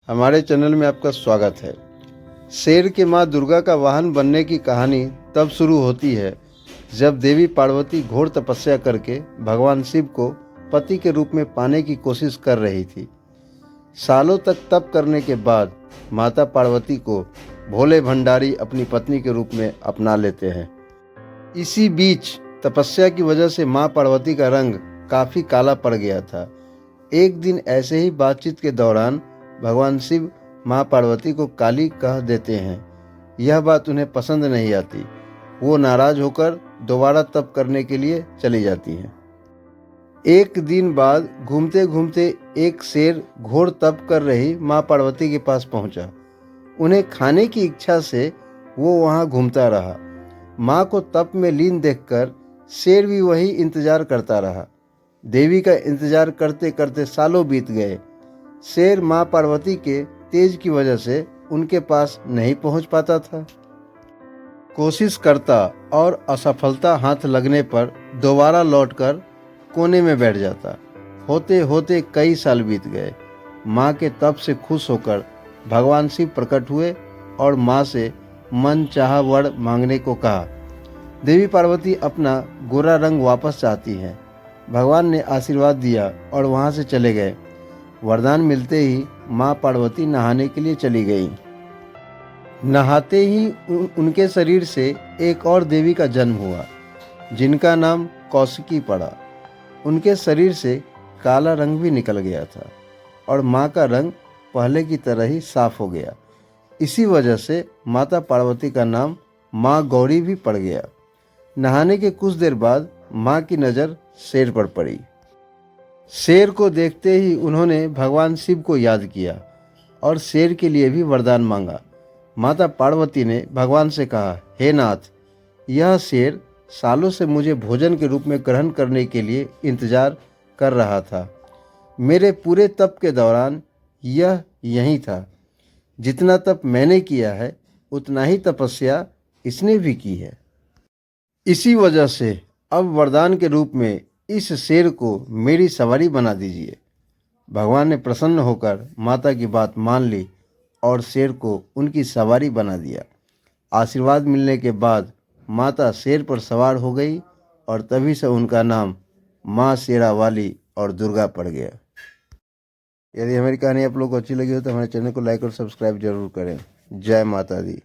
हमारे चैनल में आपका स्वागत है। शेर के माँ दुर्गा का वाहन बनने की कहानी तब शुरू होती है जब देवी पार्वती घोर तपस्या करके भगवान शिव को पति के रूप में पाने की कोशिश कर रही थी। सालों तक तप करने के बाद माता पार्वती को भोले भंडारी अपनी पत्नी के रूप में अपना लेते हैं। इसी बीच तपस्या की वजह से माँ पार्वती का रंग काफ़ी काला पड़ गया था। एक दिन ऐसे ही बातचीत के दौरान भगवान शिव माँ पार्वती को काली कह देते हैं। यह बात उन्हें पसंद नहीं आती। वो नाराज होकर दोबारा तप करने के लिए चली जाती हैं। एक दिन बाद घूमते घूमते एक शेर घोर तप कर रही माँ पार्वती के पास पहुंचा। उन्हें खाने की इच्छा से वो वहां घूमता रहा। माँ को तप में लीन देखकर शेर भी वही इंतजार करता रहा। देवी का इंतजार करते करते सालों बीत गए। शेर माँ पार्वती के तेज की वजह से उनके पास नहीं पहुंच पाता था। कोशिश करता और असफलता हाथ लगने पर दोबारा लौटकर कोने में बैठ जाता। होते होते कई साल बीत गए। माँ के तप से खुश होकर भगवान शिव प्रकट हुए और माँ से मन चाहा वर मांगने को कहा। देवी पार्वती अपना गोरा रंग वापस चाहती हैं। भगवान ने आशीर्वाद दिया और वहाँ से चले गए। वरदान मिलते ही माँ पार्वती नहाने के लिए चली गई। नहाते ही उनके शरीर से एक और देवी का जन्म हुआ जिनका नाम कौशिकी पड़ा। उनके शरीर से काला रंग भी निकल गया था और माँ का रंग पहले की तरह ही साफ हो गया। इसी वजह से माता पार्वती का नाम माँ गौरी भी पड़ गया। नहाने के कुछ देर बाद माँ की नज़र शेर पर पड़ी। शेर को देखते ही उन्होंने भगवान शिव को याद किया और शेर के लिए भी वरदान मांगा। माता पार्वती ने भगवान से कहा, हे नाथ, यह शेर सालों से मुझे भोजन के रूप में ग्रहण करने के लिए इंतजार कर रहा था। मेरे पूरे तप के दौरान यह यहीं था। जितना तप मैंने किया है उतना ही तपस्या इसने भी की है। इसी वजह से अब वरदान के रूप में इस शेर को मेरी सवारी बना दीजिए। भगवान ने प्रसन्न होकर माता की बात मान ली और शेर को उनकी सवारी बना दिया। आशीर्वाद मिलने के बाद माता शेर पर सवार हो गई और तभी से उनका नाम माँ शेरावाली और दुर्गा पड़ गया। यदि हमारी कहानी आप लोग को अच्छी लगी हो तो हमारे चैनल को लाइक और सब्सक्राइब जरूर करें। जय माता दी।